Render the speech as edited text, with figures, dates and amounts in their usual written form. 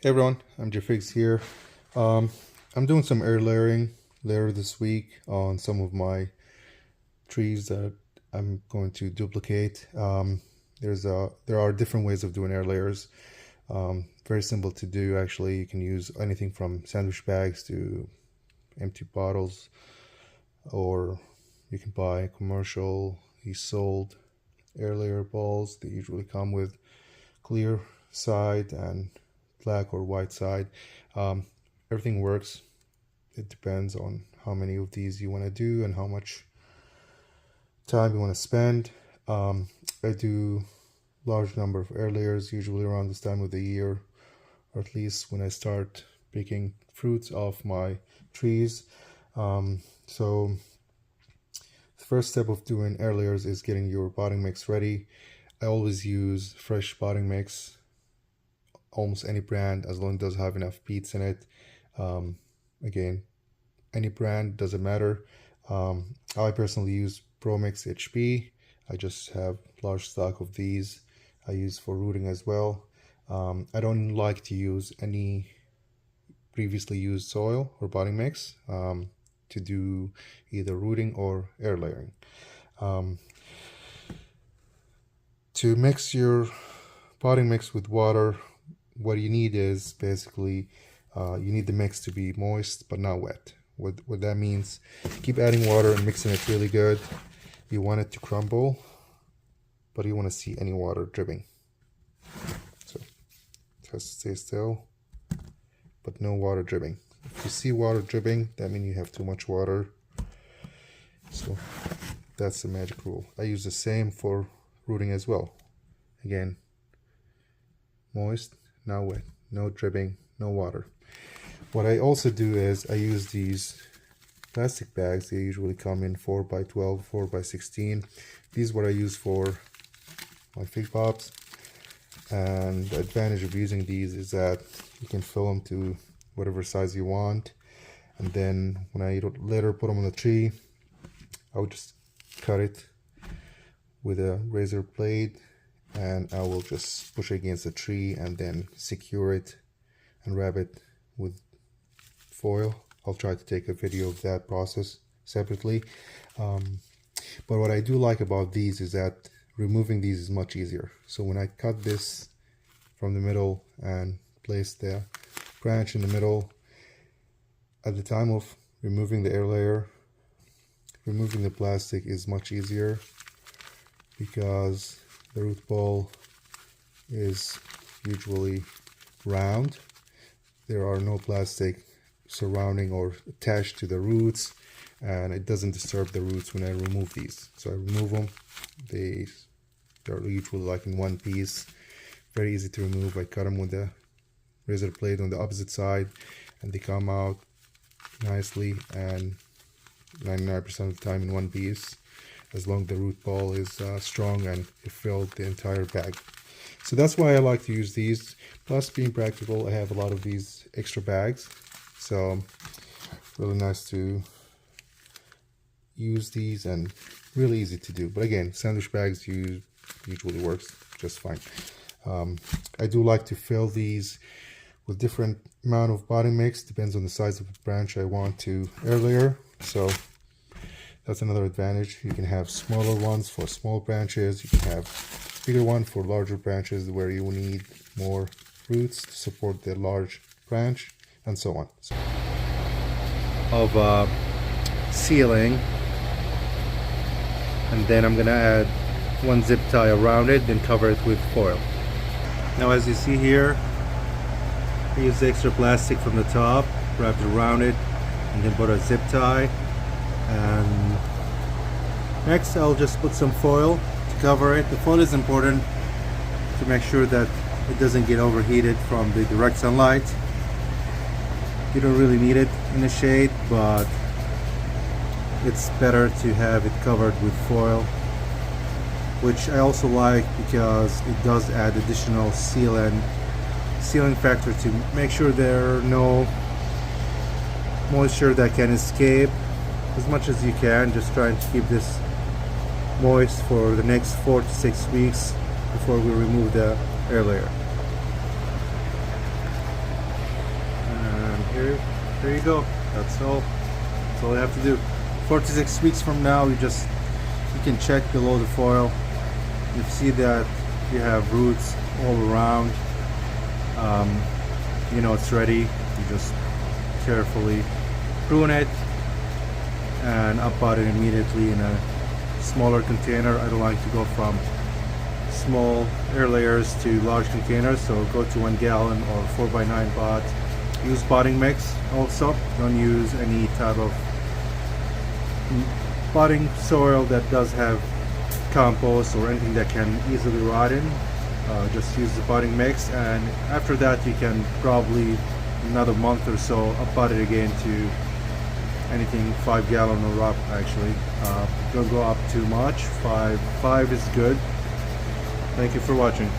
Hey everyone, I'm Figs here. I'm doing some air layering later this week on some of my trees that I'm going to duplicate. There are different ways of doing air layers. Very simple to do actually. You can use anything from sandwich bags to empty bottles, or you can buy commercially sold air layer balls. They usually come with clear side and black or white side. Everything works. It depends on how many of these you want to do and how much time you want to spend. I do large number of air layers usually around this time of the year, or at least when I start picking fruits off my trees. So the first step of doing air layers is getting your potting mix ready. I always use fresh potting mix, almost any brand, as long as it does have enough peats in it. Again, any brand, doesn't matter. I personally use ProMix HP. I just have large stock of these. I use for rooting as well. I don't like to use any previously used soil or potting mix to do either rooting or air layering. To mix your potting mix with water, what you need is basically you need the mix to be moist but not wet. What that means, keep adding water and mixing it really good. You want it to crumble, but you want to see any water dripping. So just stay still, but no water dripping. If you see water dripping, that means you have too much water. So that's the magic rule. I use the same for rooting as well. Again, moist, not wet, no dripping, no water. What I also do is I use these plastic bags. They usually come in 4x12, 4x16. These are what I use for my Figpops. And the advantage of using these is that you can fill them to whatever size you want. And then when I later put them on the tree, I would just cut it with a razor blade, and I will just push it against the tree and then secure it and wrap it with foil. I'll try to take a video of that process separately. But what I do like about these is that removing these is much easier. So when I cut this from the middle and place the branch in the middle, at the time of removing the air layer, removing the plastic is much easier because the root ball is usually round. There are no plastic surrounding or attached to the roots, and it doesn't disturb the roots when I remove these. So I remove them. They're usually like in one piece. Very easy to remove. I cut them with the razor blade on the opposite side, and they come out nicely and 99% of the time in one piece, as long as the root ball is strong and it filled the entire bag. So that's why I like to use these. Plus, being practical, I have a lot of these extra bags, so really nice to use these and really easy to do. But again, sandwich bags usually works just fine. I do like to fill these with different amount of potting mix, depends on the size of the branch I want to air layer. So that's another advantage. You can have smaller ones for small branches. You can have bigger one for larger branches where you will need more roots to support the large branch, and so on. Of sealing, and then I'm gonna add one zip tie around it, then cover it with foil. Now, as you see here, I use the extra plastic from the top, wrapped around it, and then put a zip tie. And next I'll just put some foil to cover it. The foil is important to make sure that it doesn't get overheated from the direct sunlight. You don't really need it in the shade, but it's better to have it covered with foil, which I also like because it does add additional sealing factor to make sure there are no moisture that can escape as much as you can. Just trying to keep this moist for the next 4 to 6 weeks before we remove the air layer. there you go. That's all you have to do. 46 weeks from now, you can check below the foil. You see that you have roots all around. You know it's ready. You just carefully prune it and uppot it immediately in a smaller container. I don't like to go from small air layers to large containers, so go to 1 gallon or 4x9 pot. Use potting mix also. Don't use any type of potting soil that does have compost or anything that can easily rot in. Just use the potting mix, and after that you can probably another month or so uppot it again to anything 5 gallon or up. Actually, don't go up too much. Five is good. Thank you for watching.